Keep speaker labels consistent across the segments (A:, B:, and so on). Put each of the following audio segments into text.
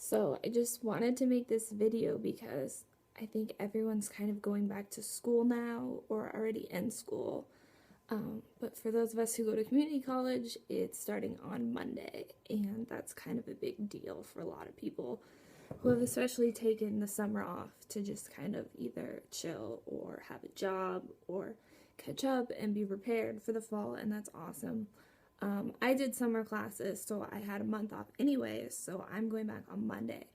A: So I just wanted to make this video because I think everyone's kind of going back to school now or already in school. But for those of us who go to community college, it's starting on Monday, and that's kind of a big deal for a lot of people who have especially taken the summer off to just kind of either chill or have a job or catch up and be prepared for the fall, and that's awesome. I did summer classes, so I had a month off anyways, so I'm going back on Monday.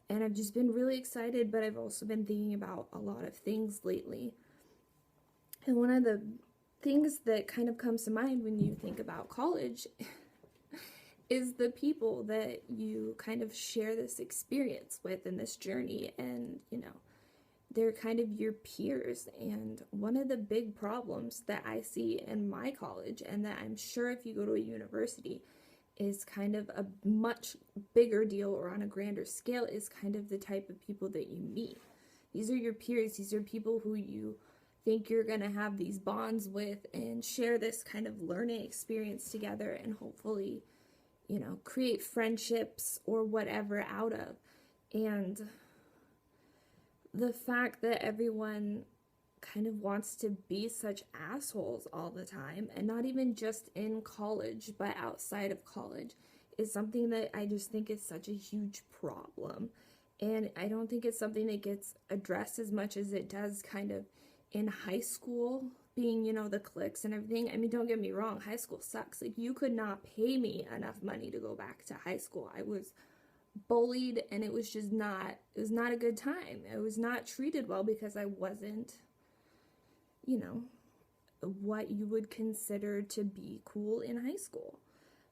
A: And I've just been really excited, but I've also been thinking about a lot of things lately. And one of the things that kind of comes to mind when you think about college is the people that you kind of share this experience with in this journey. And, they're kind of your peers. And one of the big problems that I see in my college, and that I'm sure if you go to a university is kind of a much bigger deal or on a grander scale, is kind of the type of people that you meet. These are your peers. These are people who you think you're going to have these bonds with and share this kind of learning experience together and hopefully, create friendships or whatever out of. And the fact that everyone kind of wants to be such assholes all the time, and not even just in college but outside of college, is something that I just think is such a huge problem. And I don't think it's something that gets addressed as much as it does kind of in high school, being, the cliques and everything. I mean, don't get me wrong, high school sucks. Like, you could not pay me enough money to go back to high school. I was bullied, and it was not a good time. I was not treated well because I wasn't, what you would consider to be cool in high school.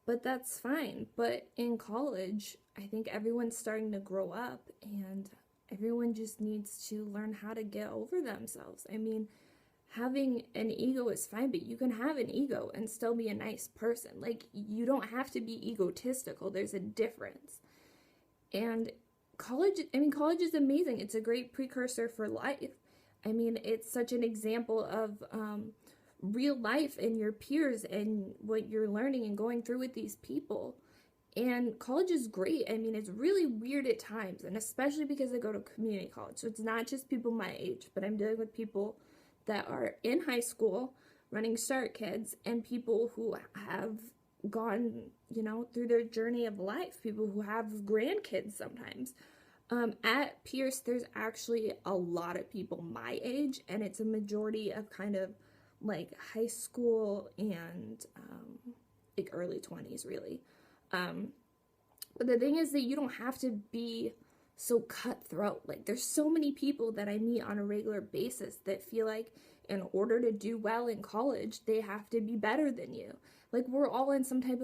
A: But that's fine. But in college, I think everyone's starting to grow up, and everyone just needs to learn how to get over themselves. I mean, having an ego is fine, but you can have an ego and still be a nice person. Like, you don't have to be egotistical. There's a difference. And college is amazing. It's a great precursor for life. I mean, it's such an example of real life and your peers and what you're learning and going through with these people. And college is great. I mean, it's really weird at times, and especially because I go to community college. So it's not just people my age, but I'm dealing with people that are in high school, running Start Kids, and people who have gone, through their journey of life, people who have grandkids sometimes. At Pierce, there's actually a lot of people my age, and it's a majority of kind of like high school and like early 20s, really. But the thing is that you don't have to be so cutthroat. Like, there's so many people that I meet on a regular basis that feel like in order to do well in college, they have to be better than you. Like, we're all in some type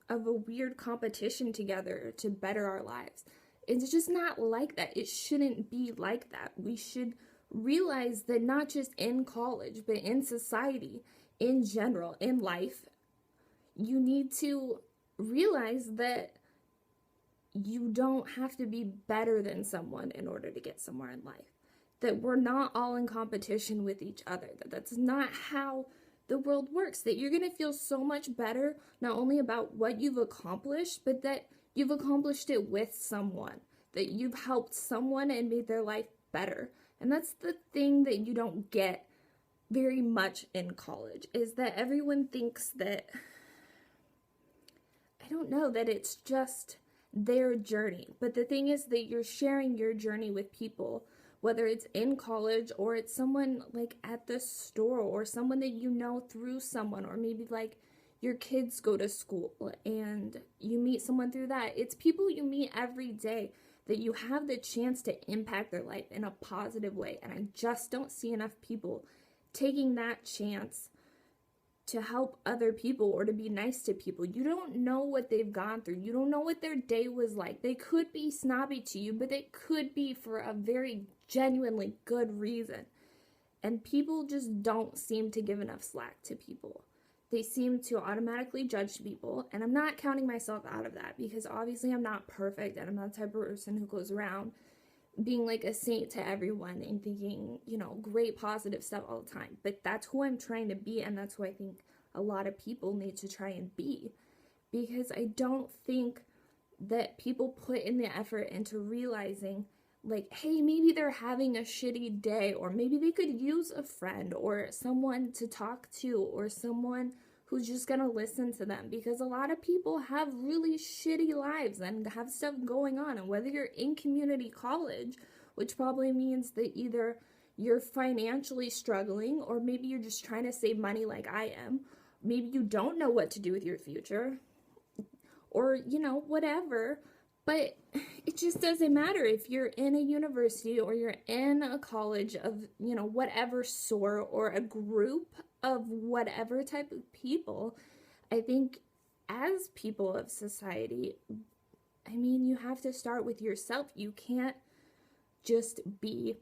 A: of a weird competition together to better our lives. It's just not like that. It shouldn't be like that. We should realize that not just in college, but in society, in general, in life, you need to realize that you don't have to be better than someone in order to get somewhere in life. That we're not all in competition with each other. That's not how the world works. That you're going to feel so much better, not only about what you've accomplished, but that you've accomplished it with someone. That you've helped someone and made their life better. And that's the thing that you don't get very much in college, is that everyone thinks that, I don't know, that it's just their journey. But the thing is that you're sharing your journey with people, whether it's in college or it's someone like at the store or someone that you know through someone, or maybe like your kids go to school and you meet someone through that. It's people you meet every day that you have the chance to impact their life in a positive way. And I just don't see enough people taking that chance to help other people or to be nice to people. You don't know what they've gone through. You don't know what their day was like. They could be snobby to you, but they could be for a very genuinely good reason. And people just don't seem to give enough slack to people. They seem to automatically judge people, and I'm not counting myself out of that, because obviously I'm not perfect, and I'm not the type of person who goes around being like a saint to everyone and thinking, great positive stuff all the time. But that's who I'm trying to be, and that's who I think a lot of people need to try and be. Because I don't think that people put in the effort into realizing, like, hey, maybe they're having a shitty day, or maybe they could use a friend or someone to talk to, or someone who's just gonna listen to them, because a lot of people have really shitty lives and have stuff going on. And whether you're in community college, which probably means that either you're financially struggling, or maybe you're just trying to save money like I am, maybe you don't know what to do with your future, or whatever. But it just doesn't matter if you're in a university or you're in a college of whatever sort, or a group of whatever type of people. I think as people of society, I mean, you have to start with yourself. You can't just be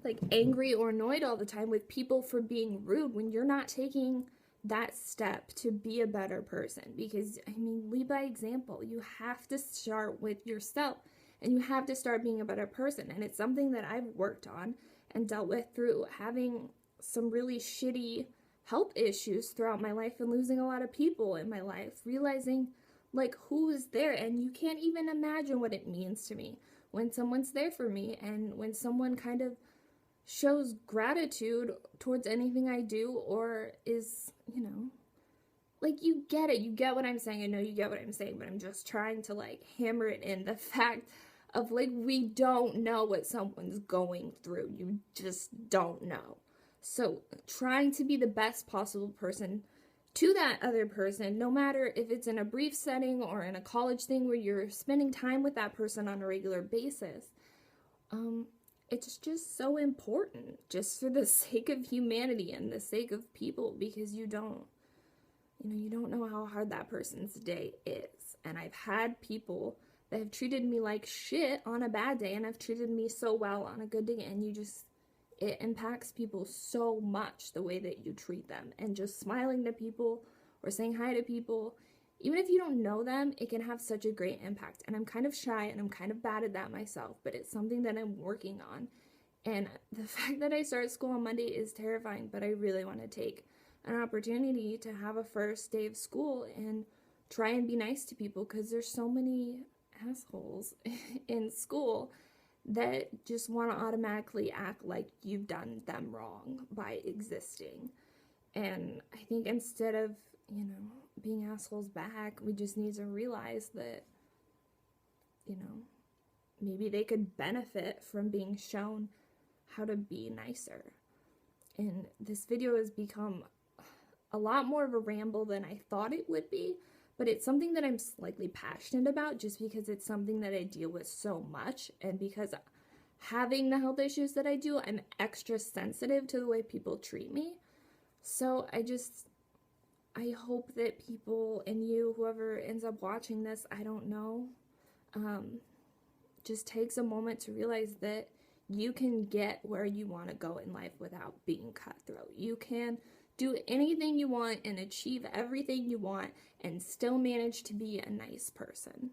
A: like angry or annoyed all the time with people for being rude when you're not taking that step to be a better person. Because I mean, lead by example. You have to start with yourself, and you have to start being a better person. And it's something that I've worked on and dealt with through having some really shitty health issues throughout my life and losing a lot of people in my life, realizing like who is there. And you can't even imagine what it means to me when someone's there for me, and when someone kind of shows gratitude towards anything I do, or is, like, you get it. You get what I'm saying. I know you get what I'm saying, but I'm just trying to like hammer it in, the fact of like, we don't know what someone's going through. You just don't know. So trying to be the best possible person to that other person, no matter if it's in a brief setting or in a college thing where you're spending time with that person on a regular basis, it's just so important, just for the sake of humanity and the sake of people, because you don't know how hard that person's day is. And I've had people that have treated me like shit on a bad day, and have treated me so well on a good day, and it impacts people so much, the way that you treat them. And just smiling to people or saying hi to people, even if you don't know them, it can have such a great impact. And I'm kind of shy and I'm kind of bad at that myself, but it's something that I'm working on. And the fact that I start school on Monday is terrifying, but I really want to take an opportunity to have a first day of school and try and be nice to people, because there's so many assholes in school that just want to automatically act like you've done them wrong by existing. And I think instead of, being assholes back, we just need to realize that, maybe they could benefit from being shown how to be nicer. And this video has become a lot more of a ramble than I thought it would be, but it's something that I'm slightly passionate about, just because it's something that I deal with so much, and because having the health issues that I do, I'm extra sensitive to the way people treat me. So I hope that people, and you, whoever ends up watching this, I don't know, just takes a moment to realize that you can get where you want to go in life without being cutthroat. You can do anything you want and achieve everything you want and still manage to be a nice person.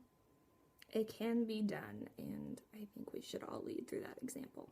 A: It can be done, and I think we should all lead through that example.